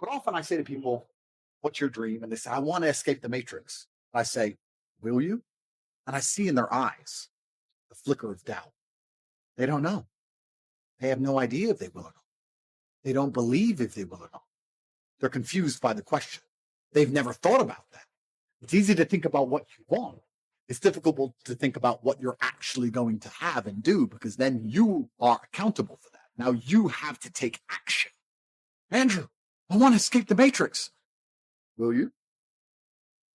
But often I say to people, what's your dream? And they say, I want to escape the matrix. I say, will you? And I see in their eyes the flicker of doubt. They don't know. They have no idea if they will or not. They don't believe if they will or not. They're confused by the question. They've never thought about that. It's easy to think about what you want. It's difficult to think about what you're actually going to have and do, because then you are accountable for that. Now you have to take action. Andrew, I want to escape the matrix. Will you?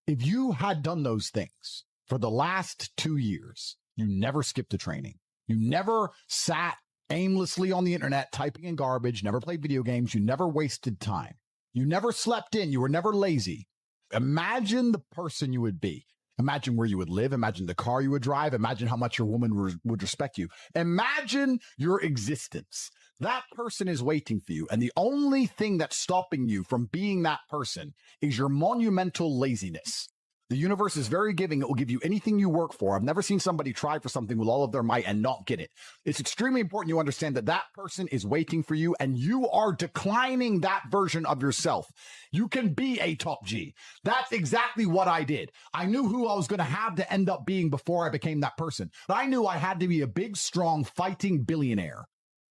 If you had done those things for the last 2 years, you never skipped a training. You never sat aimlessly on the internet typing in garbage, never played video games. You never wasted time. You never slept in. You were never lazy. Imagine the person you would be. Imagine where you would live. Imagine the car you would drive. Imagine how much your woman would respect you. Imagine your existence. That person is waiting for you. And the only thing that's stopping you from being that person is your monumental laziness. The universe is very giving. It will give you anything you work for. I've never seen somebody try for something with all of their might and not get it. It's extremely important you understand that that person is waiting for you, and you are declining that version of yourself. You can be a top G. That's exactly what I did. I knew who I was going to have to end up being before I became that person. But I knew I had to be a big, strong, fighting billionaire.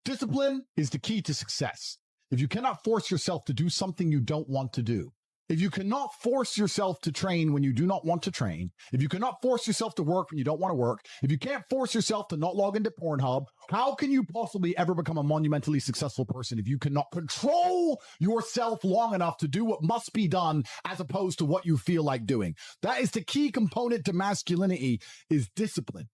Discipline is the key to success. If you cannot force yourself to do something you don't want to do, if you cannot force yourself to train when you do not want to train, if you cannot force yourself to work when you don't want to work, if you can't force yourself to not log into Pornhub, how can you possibly ever become a monumentally successful person if you cannot control yourself long enough to do what must be done as opposed to what you feel like doing? That is the key component to masculinity, is discipline.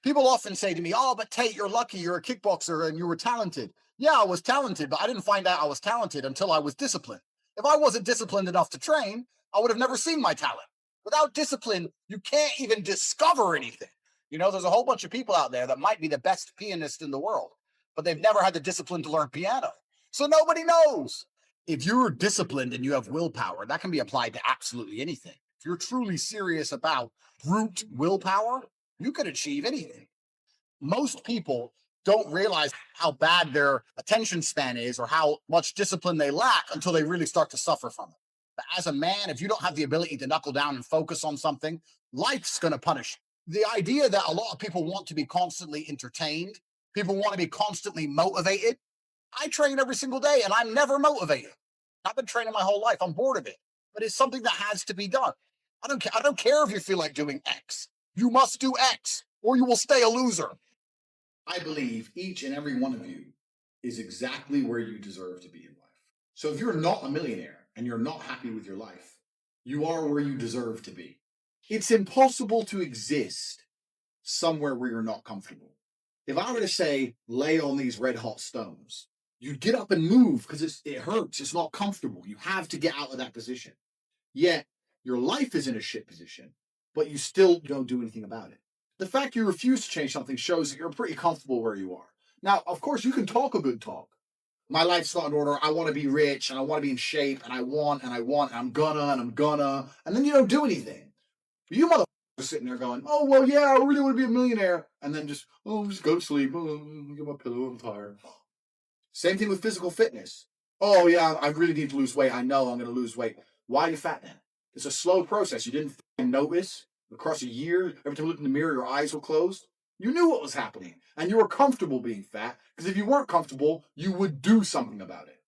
People often say to me, oh, but Tate, you're lucky. You're a kickboxer and you were talented. Yeah, I was talented, but I didn't find out I was talented until I was disciplined. If I wasn't disciplined enough to train, I would have never seen my talent. Without discipline, you can't even discover anything. You know, there's a whole bunch of people out there that might be the best pianist in the world, but they've never had the discipline to learn piano. So nobody knows. If you're disciplined and you have willpower, that can be applied to absolutely anything. If you're truly serious about brute willpower, you can achieve anything. Most people don't realize how bad their attention span is or how much discipline they lack until they really start to suffer from it. But as a man, if you don't have the ability to knuckle down and focus on something, life's going to punish you. The idea that a lot of people want to be constantly entertained, people want to be constantly motivated. I train every single day and I'm never motivated. I've been training my whole life. I'm bored of it, but it's something that has to be done. I don't care if you feel like doing X. You must do X or you will stay a loser. I believe each and every one of you is exactly where you deserve to be in life. So if you're not a millionaire and you're not happy with your life, you are where you deserve to be. It's impossible to exist somewhere where you're not comfortable. If I were to say, lay on these red hot stones, you'd get up and move because it hurts. It's not comfortable. You have to get out of that position. Yet your life is in a shit position, but you still don't do anything about it. The fact you refuse to change something shows that you're pretty comfortable where you are. Now, of course, you can talk a good talk. My life's not in order. I want to be rich and I want to be in shape and I want and I want and I'm gonna. And then you don't do anything. You motherfuckers are sitting there going, oh, well, yeah, I really want to be a millionaire. And then just go to sleep. Oh, get my pillow. I'm tired. Same thing with physical fitness. Oh, yeah, I really need to lose weight. I know I'm going to lose weight. Why are you fat then? It's a slow process. You didn't notice across a year. Every time you look in the mirror, your eyes were closed. You knew what was happening, and you were comfortable being fat, because if you weren't comfortable, you would do something about it.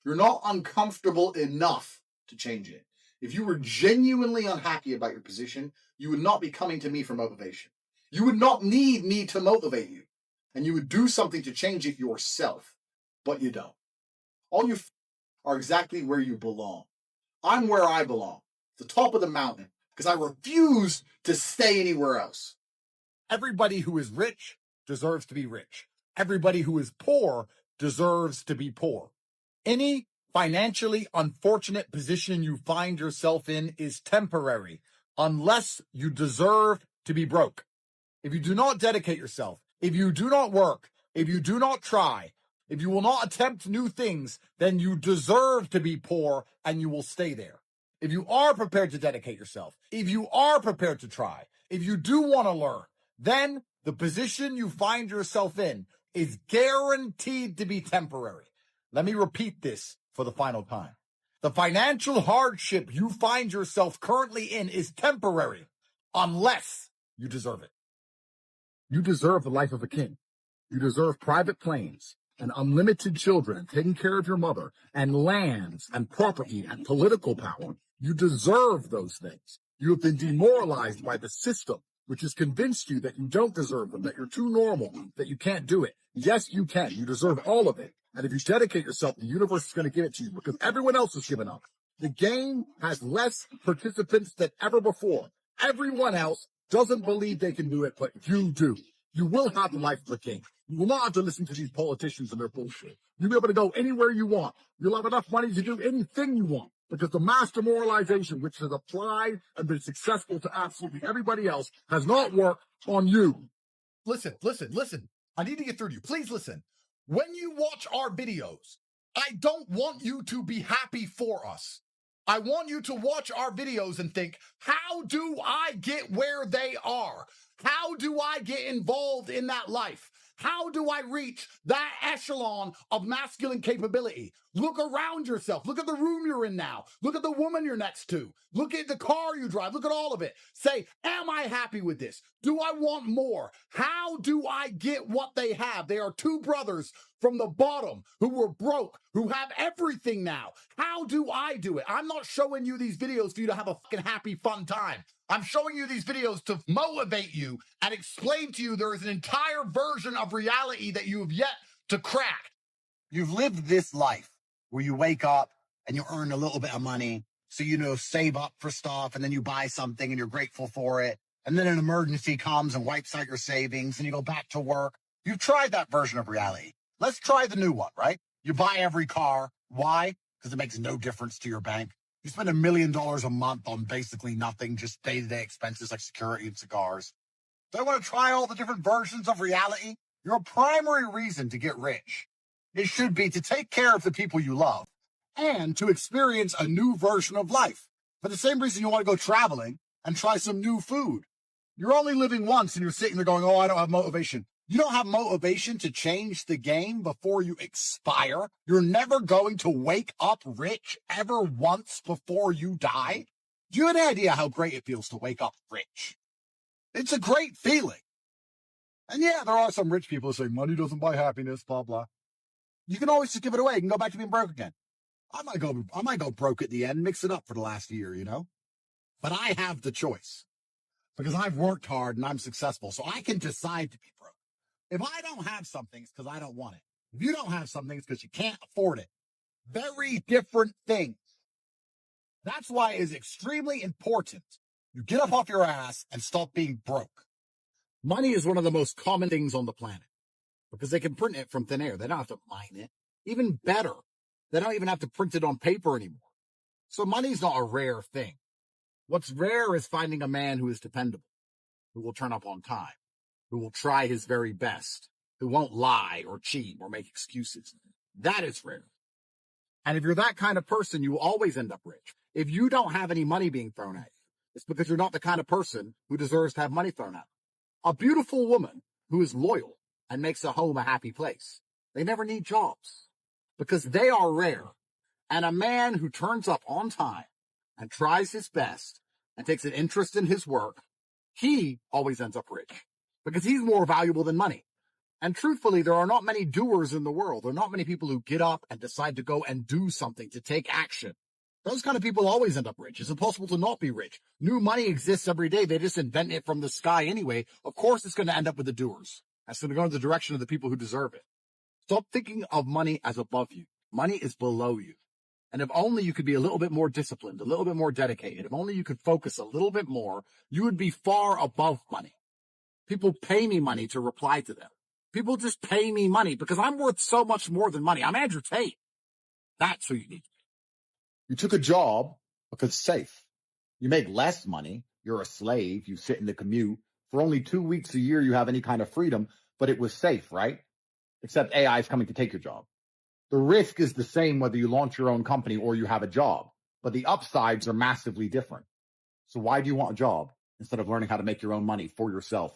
You're not uncomfortable enough to change it. If you were genuinely unhappy about your position, you would not be coming to me for motivation. You would not need me to motivate you, and you would do something to change it yourself, but you don't. All you are exactly where you belong. I'm where I belong, the top of the mountain, because I refuse to stay anywhere else. Everybody who is rich deserves to be rich. Everybody who is poor deserves to be poor. Any financially unfortunate position you find yourself in is temporary, unless you deserve to be broke. If you do not dedicate yourself, if you do not work, if you do not try, if you will not attempt new things, then you deserve to be poor and you will stay there. If you are prepared to dedicate yourself, if you are prepared to try, if you do want to learn, then the position you find yourself in is guaranteed to be temporary. Let me repeat this for the final time. The financial hardship you find yourself currently in is temporary, unless you deserve it. You deserve the life of a king. You deserve private planes and unlimited children, taking care of your mother, and lands and property and political power. You deserve those things. You have been demoralized by the system, which has convinced you that you don't deserve them, that you're too normal, that you can't do it. Yes, you can. You deserve all of it. And if you dedicate yourself, the universe is going to give it to you because everyone else has given up. The game has less participants than ever before. Everyone else doesn't believe they can do it, but you do. You will have the life of a king. You will not have to listen to these politicians and their bullshit. You'll be able to go anywhere you want. You'll have enough money to do anything you want because the mass demoralization, which has applied and been successful to absolutely everybody else, has not worked on you. Listen. I need to get through to you. Please listen. When you watch our videos, I don't want you to be happy for us. I want you to watch our videos and think, how do I get where they are? How do I get involved in that life? How do I reach that echelon of masculine capability? Look around yourself. Look at the room you're in now. Look at the woman you're next to. Look at the car you drive. Look at all of it. Say, am I happy with this? Do I want more? How do I get what they have? They are two brothers from the bottom who were broke, who have everything now. How do I do it? I'm not showing you these videos for you to have a fucking happy, fun time. I'm showing you these videos to motivate you and explain to you there is an entire version of reality that you have yet to crack. You've lived this life where you wake up and you earn a little bit of money. So, save up for stuff and then you buy something and you're grateful for it. And then an emergency comes and wipes out your savings and you go back to work. You've tried that version of reality. Let's try the new one, right? You buy every car. Why? Because it makes no difference to your bank. You spend $1 million a month on basically nothing, just day-to-day expenses like security and cigars. Do I want to try all the different versions of reality? Your primary reason to get rich, it should be to take care of the people you love and to experience a new version of life. For the same reason you want to go traveling and try some new food. You're only living once and you're sitting there going, oh, I don't have motivation. You don't have motivation to change the game before you expire. You're never going to wake up rich ever once before you die. Do you have any idea how great it feels to wake up rich? It's a great feeling. And yeah, there are some rich people who say money doesn't buy happiness, blah, blah. You can always just give it away. You can go back to being broke again. I might go broke at the end, mix it up for the last year, But I have the choice because I've worked hard and I'm successful. So I can decide to be broke. If I don't have something, it's because I don't want it. If you don't have something, it's because you can't afford it. Very different things. That's why it is extremely important you get up off your ass and stop being broke. Money is one of the most common things on the planet because they can print it from thin air. They don't have to mine it. Even better, they don't even have to print it on paper anymore. So money's not a rare thing. What's rare is finding a man who is dependable, who will turn up on time, who will try his very best, who won't lie or cheat or make excuses. That is rare. And if you're that kind of person, you will always end up rich. If you don't have any money being thrown at you, it's because you're not the kind of person who deserves to have money thrown at them. A beautiful woman who is loyal and makes a home a happy place. They never need jobs because they are rare. And a man who turns up on time and tries his best and takes an interest in his work, he always ends up rich because he's more valuable than money. And truthfully, there are not many doers in the world. There are not many people who get up and decide to go and do something, to take action. Those kind of people always end up rich. It's impossible to not be rich. New money exists every day. They just invent it from the sky anyway. Of course, it's going to end up with the doers. It's going to go in the direction of the people who deserve it. Stop thinking of money as above you. Money is below you. And if only you could be a little bit more disciplined, a little bit more dedicated, if only you could focus a little bit more, you would be far above money. People pay me money to reply to them. People just pay me money because I'm worth so much more than money. I'm Andrew Tate. That's who you need to be. You took a job because it's safe. You make less money. You're a slave. You sit in the commute. For only 2 weeks a year, you have any kind of freedom, but it was safe, right? Except AI is coming to take your job. The risk is the same whether you launch your own company or you have a job, but the upsides are massively different. So why do you want a job instead of learning how to make your own money for yourself?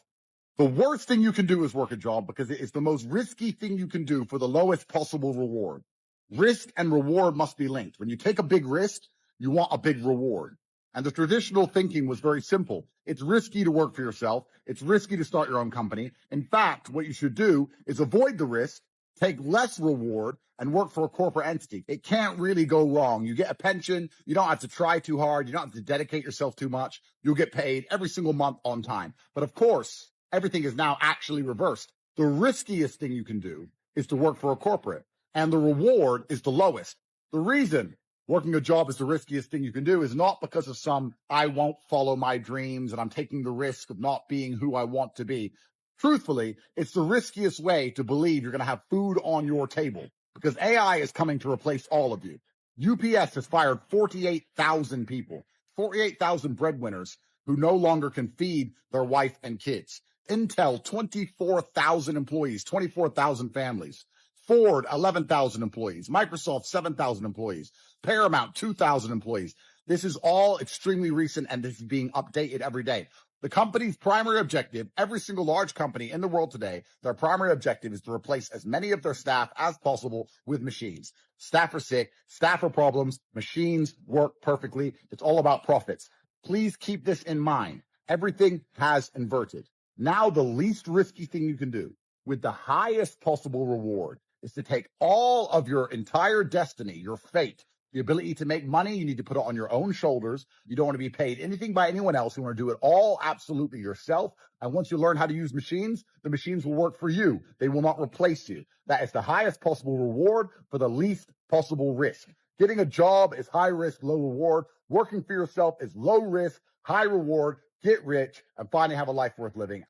The worst thing you can do is work a job because it is the most risky thing you can do for the lowest possible reward. Risk and reward must be linked. When you take a big risk, you want a big reward. And the traditional thinking was very simple. It's risky to work for yourself. It's risky to start your own company. In fact, what you should do is avoid the risk, take less reward, and work for a corporate entity. It can't really go wrong. You get a pension. You don't have to try too hard. You don't have to dedicate yourself too much. You'll get paid every single month on time. But of course, everything is now actually reversed. The riskiest thing you can do is to work for a corporate, and the reward is the lowest. The reason working a job is the riskiest thing you can do is not because of some, I won't follow my dreams and I'm taking the risk of not being who I want to be. Truthfully, it's the riskiest way to believe you're going to have food on your table because AI is coming to replace all of you. UPS has fired 48,000 people, 48,000 breadwinners who no longer can feed their wife and kids. Intel, 24,000 employees, 24,000 families. Ford, 11,000 employees. Microsoft, 7,000 employees. Paramount, 2,000 employees. This is all extremely recent and this is being updated every day. The company's primary objective, every single large company in the world today, their primary objective is to replace as many of their staff as possible with machines. Staff are sick, staff are problems, machines work perfectly. It's all about profits. Please keep this in mind. Everything has inverted. Now the least risky thing you can do with the highest possible reward is to take all of your entire destiny, your fate, the ability to make money. You need to put it on your own shoulders. You don't want to be paid anything by anyone else. You want to do it all absolutely yourself. And once you learn how to use machines, the machines will work for you. They will not replace you. That is the highest possible reward for the least possible risk. Getting a job is high risk, low reward. Working for yourself is low risk, high reward. Get rich and finally have a life worth living.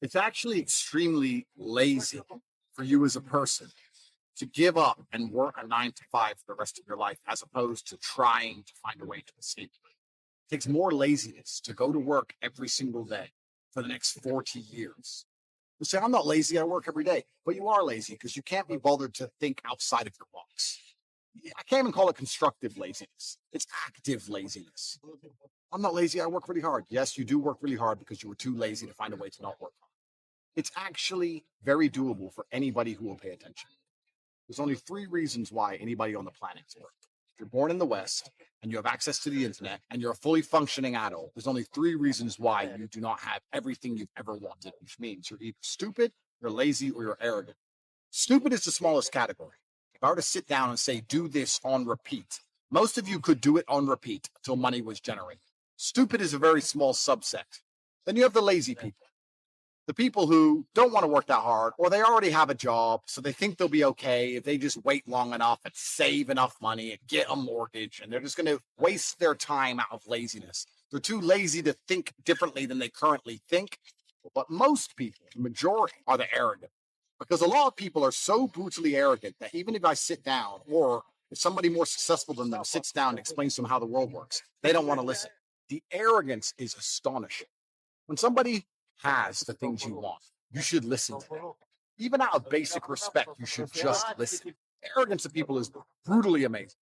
It's actually extremely lazy for you as a person to give up and work a 9 to 5 for the rest of your life, as opposed to trying to find a way to escape. It takes more laziness to go to work every single day for the next 40 years. You say, I'm not lazy, I work every day. But you are lazy because you can't be bothered to think outside of your box. I can't even call it constructive laziness. It's active laziness. I'm not lazy, I work really hard. Yes, you do work really hard because you were too lazy to find a way to not work hard. It's actually very doable for anybody who will pay attention. There's only 3 reasons why anybody on the planet is working. If you're born in the West and you have access to the internet and you're a fully functioning adult, there's only 3 reasons why you do not have everything you've ever wanted, which means you're either stupid, you're lazy, or you're arrogant. Stupid is the smallest category. If I were to sit down and say, do this on repeat, most of you could do it on repeat until money was generated. Stupid is a very small subset. Then you have the lazy people. The people who don't want to work that hard, or they already have a job, so they think they'll be okay if they just wait long enough and save enough money and get a mortgage, and they're just going to waste their time out of laziness. They're too lazy to think differently than they currently think. But most people, the majority, are the arrogant. Because a lot of people are so brutally arrogant that even if I sit down, or if somebody more successful than them sits down and explains to them how the world works, they don't want to listen. The arrogance is astonishing. When somebody has the things you want, you should listen to them. Even out of basic respect, you should just listen. The arrogance of people is brutally amazing.